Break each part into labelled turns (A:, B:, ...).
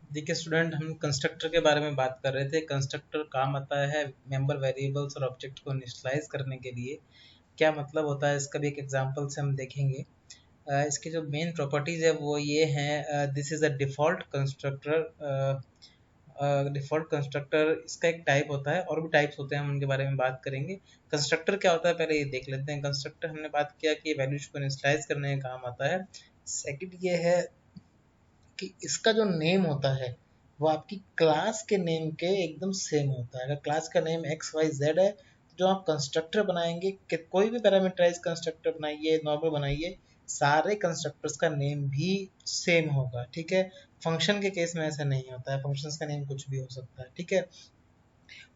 A: देखिए स्टूडेंट, हम कंस्ट्रक्टर के बारे में बात कर रहे थे। कंस्ट्रक्टर काम आता है मेंबर वेरिएबल्स और ऑब्जेक्ट को इनिशियलाइज करने के लिए। क्या मतलब होता है इसका भी एक एग्जांपल से हम देखेंगे। इसकी जो मेन प्रॉपर्टीज है वो ये हैं। This is a default constructor. Default constructor इसका एक टाइप होता है, और भी टाइप्स होते हैं, हम उनके बारे में बात करेंगे। कंस्ट्रक्टर क्या होता है पहले ये देख लेते हैं। कंस्ट्रक्टर हमने बात किया कि वैल्यूज को इनिशियलाइज करने का काम आता है। सेकंड ये है कि इसका जो नेम होता है वो आपकी क्लास के नेम के एकदम सेम होता है। अगर क्लास का नेम एक्स वाई जेड है, तो जो आप कंस्ट्रक्टर बनाएंगे, कि कोई भी पैरामीटराइज कंस्ट्रक्टर बनाइए, नॉर्मल बनाइए, सारे कंस्ट्रक्टर्स का नेम भी सेम होगा। ठीक है। फंक्शन के केस में ऐसा नहीं होता है, फंक्शंस का नेम कुछ भी हो सकता है। ठीक है।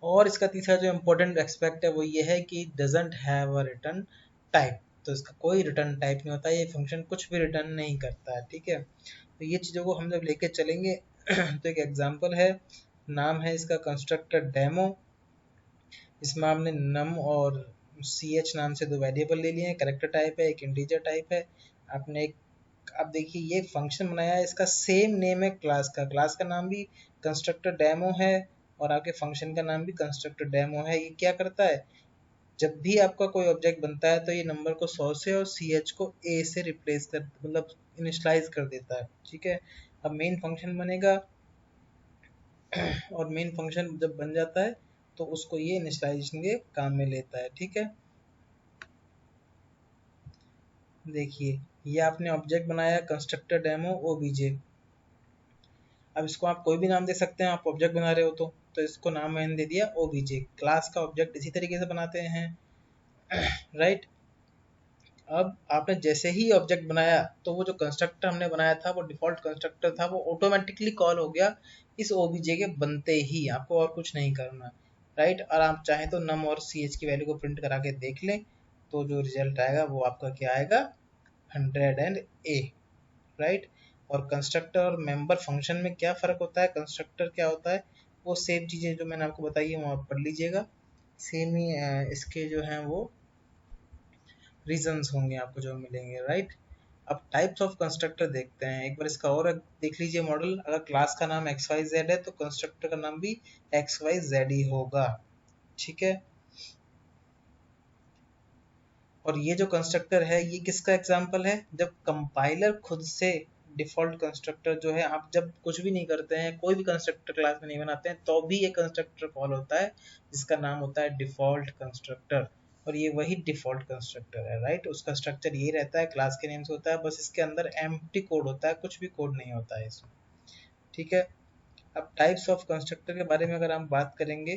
A: और इसका तीसरा जो इम्पोर्टेंट एस्पेक्ट है वो ये है कि doesn't have a return type. तो इसका कोई रिटर्न टाइप नहीं होता, ये फंक्शन कुछ भी रिटर्न नहीं करता है। ठीक है। तो ये चीज़ों को हम जब लेके चलेंगे तो एक एग्जांपल है, नाम है इसका कंस्ट्रक्टर डेमो। इसमें आपने नम और सी एच नाम से दो वेरिएबल ले लिए हैं। कैरेक्टर टाइप है, एक इंटीजर टाइप है। आपने एक, अब देखिए ये फंक्शन बनाया है, इसका सेम नेम है क्लास का नाम भी कंस्ट्रक्टर डेमो है, और आपके फंक्शन का नाम भी कंस्ट्रक्टर डेमो है। ये क्या करता है, जब भी आपका कोई ऑब्जेक्ट बनता है तो ये नंबर को 100 से और सी एच को ए से रिप्लेस कर, मतलब इनिशलाइज कर देता है। ठीक है। अब मेन फंक्शन बनेगा और मेन फंक्शन जब बन जाता है तो उसको ये इनिशियलाइजेशन के काम में लेता है। ठीक है। देखिए ये आपने ऑब्जेक्ट बनाया कंस्ट्रक्टर डेमो ओबीजे। अब इसको आप कोई भी नाम दे सकते हैं, आप ऑब्जेक्ट बना रहे हो तो इसको नाम मैंने दे दिया ओबीजे। क्लास का ऑब्जेक्ट इसी तरीके से बनाते हैं, राइट। अब आपने जैसे ही ऑब्जेक्ट बनाया तो वो जो कंस्ट्रक्टर हमने बनाया था, वो डिफॉल्ट कंस्ट्रक्टर था, वो ऑटोमेटिकली कॉल हो गया इस ओबीजे के बनते ही। आपको और कुछ नहीं करना, राइट। और आप चाहें तो नम और सी एच की वैल्यू को प्रिंट करा के देख लें, तो जो रिजल्ट आएगा वो आपका क्या आएगा, 100 राइट। और कंस्ट्रक्टर और मेंबर फंक्शन में क्या फ़र्क होता है, कंस्ट्रक्टर क्या होता है, वो सेम चीज़ें जो मैंने आपको बताई है वो आप पढ़ लीजिएगा। सेम ही इसके जो हैं वो रीजंस होंगे आपको जो मिलेंगे, राइट। अब टाइप्स ऑफ कंस्ट्रक्टर देखते हैं एक बार। इसका और देख लीजिए मॉडल। अगर क्लास का नाम एक्स वाई जेड है तो कंस्ट्रक्टर का नाम भी एक्स वाई जेड ही होगा। ठीक है। और ये जो कंस्ट्रक्टर है ये किसका एग्जाम्पल है, जब कंपाइलर खुद से डिफॉल्ट कंस्ट्रक्टर जो है, आप जब कुछ भी नहीं करते हैं, कोई भी कंस्ट्रक्टर क्लास में नहीं बनाते हैं, तो भी ये कंस्ट्रक्टर कॉल होता है, जिसका नाम होता है डिफॉल्ट कंस्ट्रक्टर। और ये वही डिफॉल्ट कंस्ट्रक्टर है, राइट। उसका स्ट्रक्चर ये रहता है, क्लास के नेम से होता है, बस इसके अंदर एम्प्टी कोड होता है, कुछ भी कोड नहीं होता है इसमें। ठीक है। अब टाइप्स ऑफ कंस्ट्रक्टर के बारे में अगर हम बात करेंगे,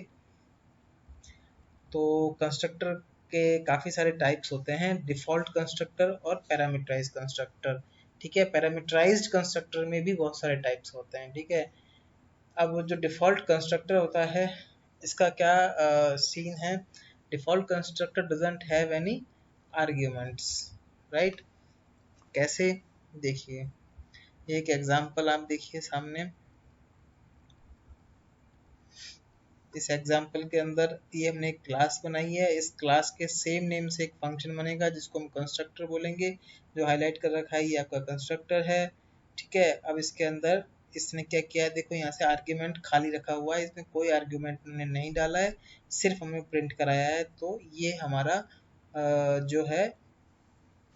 A: तो कंस्ट्रक्टर के काफ़ी सारे टाइप्स होते हैं, डिफ़ॉल्ट कंस्ट्रक्टर और पैरामीटराइज्ड कंस्ट्रक्टर। ठीक है। पैरामीटराइज्ड कंस्ट्रक्टर में भी बहुत सारे टाइप्स होते हैं। ठीक है। अब जो डिफ़ॉल्ट कंस्ट्रक्टर होता है, इसका क्या सीन है, default constructor doesn't have any arguments, right. कैसे, देखिए एक एग्जांपल आप देखिए सामने। इस एग्जाम्पल के अंदर ये हमने एक क्लास बनाई है, इस क्लास के सेम नेम से एक फंक्शन बनेगा जिसको हम कंस्ट्रक्टर बोलेंगे। जो हाईलाइट कर रखा है ये आपका कंस्ट्रक्टर है। ठीक है। अब इसके अंदर इसने क्या किया है, देखो यहाँ से आर्ग्यूमेंट खाली रखा हुआ है, इसमें कोई आर्ग्यूमेंट ने नहीं डाला है, सिर्फ हमें प्रिंट कराया है। तो ये हमारा जो है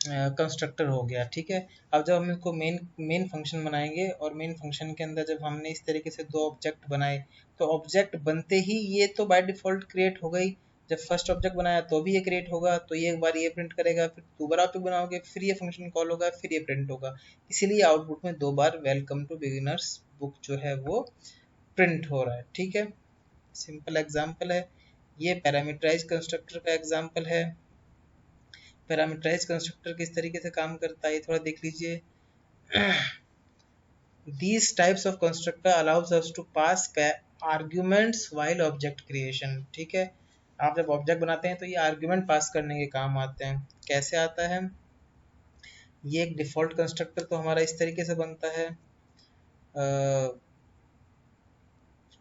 A: कंस्ट्रक्टर हो गया। ठीक है। अब जब हम इसको मेन मेन फंक्शन बनाएंगे, और मेन फंक्शन के अंदर जब हमने इस तरीके से दो ऑब्जेक्ट बनाए, तो ऑब्जेक्ट बनते ही ये तो बाय डिफ़ॉल्ट क्रिएट हो गई। जब फर्स्ट ऑब्जेक्ट बनाया तो भी ये क्रिएट होगा, तो ये एक बार ये प्रिंट करेगा, फिर दोबारा ऑब्जेक्ट बनाओगे, फिर ये फंक्शन कॉल होगा, फिर ये प्रिंट होगा। इसीलिए आउटपुट में दो बार वेलकम टू बिगिनर्स बुक जो है वो प्रिंट हो रहा है। ठीक है। सिंपल एग्जाम्पल है। ये पैरामीटराइज कंस्ट्रक्टर का एग्जाम्पल है। पैरामीटराइज कंस्ट्रक्टर किस तरीके से काम करता है ये थोड़ा देख लीजिए। These types of constructor allows us to pass arguments while object creation। ठीक है। आप जब ऑब्जेक्ट बनाते हैं तो ये आर्ग्यूमेंट पास करने के काम आते हैं। कैसे आता है, ये एक डिफ़ॉल्ट कंस्ट्रक्टर तो हमारा इस तरीके से बनता है।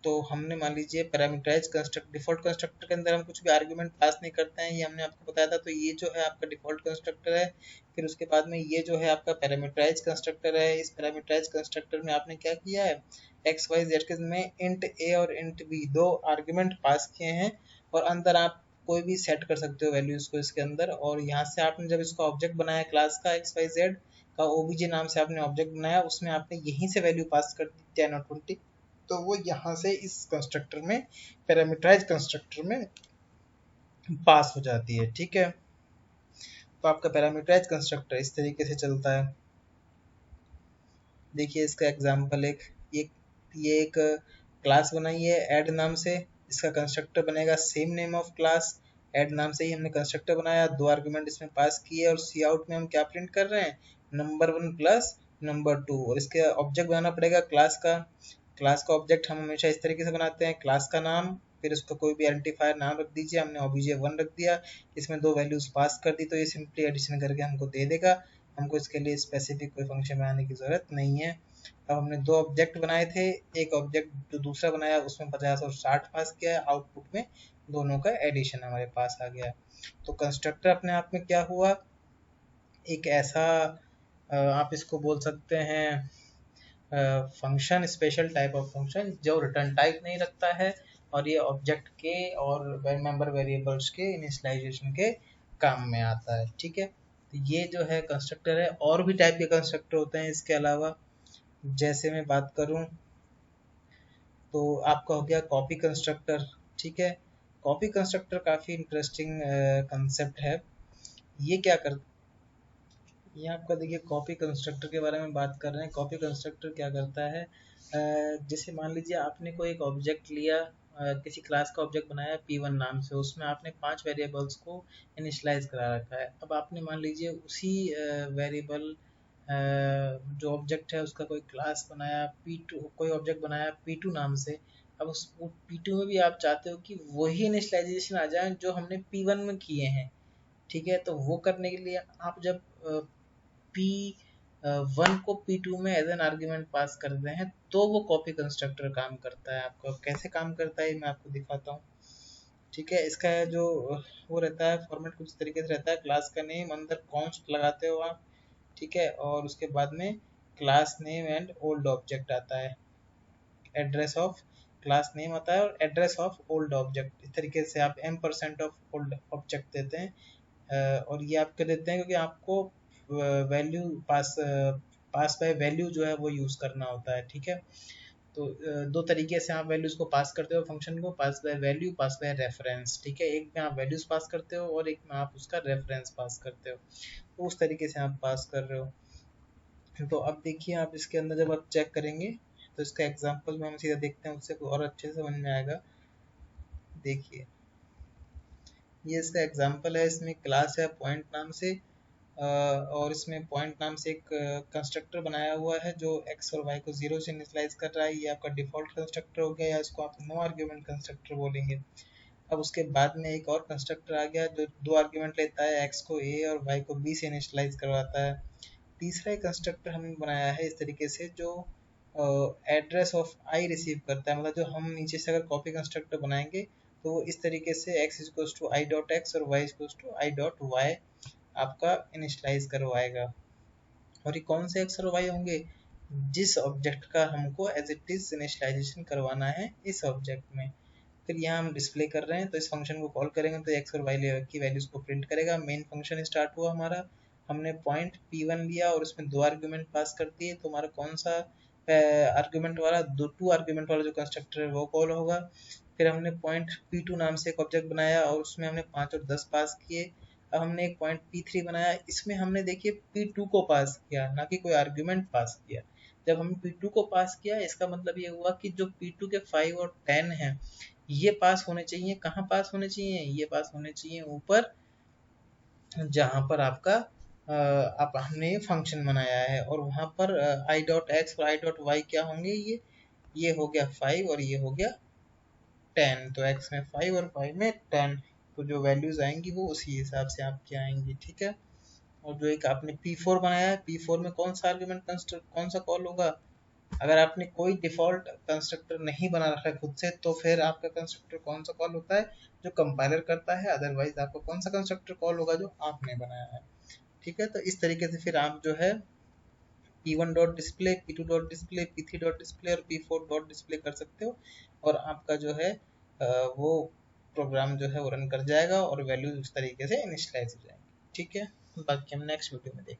A: तो हमने मान लीजिए पैरामीटराइज कंस्ट्रक्ट, डिफॉल्ट कंस्ट्रक्टर के अंदर हम कुछ भी आर्ग्यूमेंट पास नहीं करते हैं, ये हमने आपको बताया था। तो ये जो है आपका डिफॉल्ट कंस्ट्रक्टर है। फिर उसके बाद में ये जो है आपका पैरामीटराइज कंस्ट्रक्टर है। इस पैरामीटराइज कंस्ट्रक्टर में आपने क्या किया है, एक्स वाई जेड के में इंट ए और इंट बी दो आर्ग्यूमेंट पास किए हैं, और अंदर आप कोई भी सेट कर सकते हो वैल्यूज को इसके अंदर। और यहाँ से आपने जब इसका ऑब्जेक्ट बनाया क्लास का एक्स वाई जेड का, ओबीजे नाम से आपने ऑब्जेक्ट बनाया, उसमें आपने यहीं से वैल्यू पास कर दी 10 और 20, तो वो यहाँ से इस कंस्ट्रक्टर में, पैरामीटराइज कंस्ट्रक्टर में पास हो जाती है। ठीक है, तो आपका पैरामीटराइज कंस्ट्रक्टर इस तरीके से चलता है। देखिए इसका एग्जांपल ये एक क्लास बनाई है ऐड नाम से, इसका कंस्ट्रक्टर बनेगा same name of class, add नाम से ही हमने कंस्ट्रक्टर बनाया, दो आर्गुमेंट इसमें पास किए, और सी आउट में हम क्या प्रिंट कर रहे हैं, नंबर 1 प्लस नंबर 2। और इसके ऑब्जेक्ट बनाना पड़ेगा क्लास का। क्लास का ऑब्जेक्ट हम हमेशा इस तरीके से बनाते हैं, क्लास का नाम, फिर उसका कोई भी आइडेंटिफायर नाम रख दीजिए, हमने obj1 रख दिया, इसमें दो वैल्यूज पास कर दी, तो ये सिंपली एडिशन करके हमको दे देगा। हमको इसके लिए स्पेसिफिक कोई फंक्शन बनाने की ज़रूरत नहीं है। अब हमने दो ऑब्जेक्ट बनाए थे, एक ऑब्जेक्ट जो दूसरा बनाया उसमें 50 और 60 पास किया है, आउटपुट में दोनों का एडिशन हमारे पास आ गया। तो कंस्ट्रक्टर अपने आप में क्या हुआ, एक ऐसा आप इसको बोल सकते हैं function, special type of function जो रिटर्न टाइप नहीं रखता है, और ये ऑब्जेक्ट के और मेंबर वेरिएबल्स के इनिशियलाइजेशन के काम में आता है। ठीक है, तो ये जो है कंस्ट्रक्टर है। और भी टाइप के कंस्ट्रक्टर होते हैं इसके अलावा, जैसे मैं बात करूं तो आपका हो गया कॉपी कंस्ट्रक्टर। ठीक है, कॉपी कंस्ट्रक्टर काफ़ी इंटरेस्टिंग कंसेप्ट है। ये क्या कर ये आपका देखिए कॉपी कंस्ट्रक्टर के बारे में बात कर रहे हैं। कॉपी कंस्ट्रक्टर क्या करता है, जैसे मान लीजिए आपने कोई एक ऑब्जेक्ट लिया, किसी क्लास का ऑब्जेक्ट बनाया P1 नाम से, उसमें आपने 5 वेरिएबल्स को इनिशियलाइज करा रखा है। अब आपने मान लीजिए उसी वेरिएबल जो ऑब्जेक्ट है उसका कोई क्लास बनाया P2, कोई ऑब्जेक्ट बनाया P2 नाम से। अब उस P2 में भी आप चाहते हो कि वही इनिशियलाइजेशन आ जाए जो हमने P1 में किए हैं। ठीक है, तो वो करने के लिए आप जब P1 को P2 में एज एन आर्ग्यूमेंट पास करते हैं तो वो कॉपी कंस्ट्रक्टर काम करता है। आपको कैसे काम करता है मैं आपको दिखाता हूँ। ठीक है, इसका जो वो रहता है फॉर्मेट कुछ तरीके से रहता है, क्लास का नेम अंदर कॉन्स्ट लगाते हो आप। ठीक है, और उसके बाद में class name and old object आता है, एड्रेस ऑफ क्लास नेम आता है और एड्रेस ऑफ ओल्ड ऑब्जेक्ट। इस तरीके से आप m% ऑफ ओल्ड ऑब्जेक्ट देते हैं। और ये आपके देते हैं क्योंकि आपको वैल्यू पास बाय वैल्यू जो है वो यूज़ करना होता है। ठीक है, तो दो तरीके से आप वैल्यूज़ को पास करते हो फंक्शन को, pass by value, pass by reference. ठीक है, एक में आप वैल्यूज़ पास करते हो और एक में आप उसका रेफरेंस पास करते हो, तो उस तरीके से आप पास कर रहे हो। तो अब देखिए आप इसके अंदर जब आप चेक करेंगे तो इसका एग्जांपल में हम सीधा देखते हैं, उससे और अच्छे से समझ में आएगा। देखिए ये इसका एग्जांपल है, इसमें क्लास है पॉइंट नाम से, और इसमें पॉइंट नाम से एक कंस्ट्रक्टर बनाया हुआ है जो एक्स और वाई को 0 से इनिशियलाइज कर रहा है। ये आपका डिफॉल्ट कंस्ट्रक्टर हो गया, या इसको आप नो आर्ग्यूमेंट कंस्ट्रक्टर बोलेंगे। अब उसके बाद में एक और कंस्ट्रक्टर आ गया जो दो आर्ग्यूमेंट लेता है, एक्स को ए और वाई को बी से इनिशियलाइज करवाता है। तीसरा एक कंस्ट्रक्टर हमने बनाया है इस तरीके से जो एड्रेस ऑफ आई रिसीव करता है, मतलब जो हम नीचे से अगर कॉपी कंस्ट्रक्टर बनाएंगे तो वो इस तरीके से x equals to i dot x और y equals to i dot y आपका इनिशियलाइज करवाएगा। और ये कौन से x और y होंगे, जिस ऑब्जेक्ट का हमको एज इट इज इनिशियलाइजेशन करवाना है इस ऑब्जेक्ट में। फिर यहाँ हम डिस्प्ले कर रहे हैं तो इस फंक्शन को कॉल करेंगे तो एक्स और वाई की वैल्यूज को प्रिंट करेगा। मेन फंक्शन स्टार्ट हुआ हमारा, हमने पॉइंट P1 लिया और उसमें दो आर्ग्यूमेंट पास कर दिए, तो हमारा कौन सा आर्ग्यूमेंट वाला, दो टू आर्ग्यूमेंट वाला जो कंस्ट्रक्टर है वो कॉल होगा। फिर हमने पॉइंट P2 नाम से एक ऑब्जेक्ट बनाया और उसमें हमने 5 और 10 पास किए। अब हमने एक पॉइंट P3 बनाया, इसमें हमने देखिए P2 को पास किया, ना कि कोई आर्ग्यूमेंट पास किया। जब हमने P2 को पास किया इसका मतलब ये हुआ कि जो P2 के 5 और 10 हैं ये पास होने चाहिए। कहाँ पास होने चाहिए, ये पास होने चाहिए ऊपर, जहाँ पर आपका आप हमने फंक्शन बनाया है, और वहाँ पर आई डॉट एक्स और आई डॉट वाई क्या होंगे, ये हो गया 5 और ये हो गया 10। तो x में 5 और y में 10, तो जो वैल्यूज आएंगी वो उसी हिसाब से आपकी आएंगी। ठीक है, और जो एक आपने P4 बनाया है, P4 में कौन सा आर्ग्यूमेंट कौन सा कॉल होगा, अगर आपने कोई डिफ़ॉल्ट कंस्ट्रक्टर नहीं बना रखा है खुद से, तो फिर आपका कंस्ट्रक्टर कौन सा कॉल होता है? जो कंपाइलर करता है। अदरवाइज आपका कौन सा कंस्ट्रक्टर कॉल होगा? जो आपने बनाया है। ठीक है, तो इस तरीके से फिर आप जो है p1 dot display, p2 dot display, p3 dot display और p4 डॉट डिस्प्ले कर सकते हो, और आपका जो है वो प्रोग्राम जो है वो रन कर जाएगा और वैल्यूज उस तरीके से इनिशियलाइज हो जाएंगे। ठीक है, बाकी हम नेक्स्ट वीडियो में देखेंगे।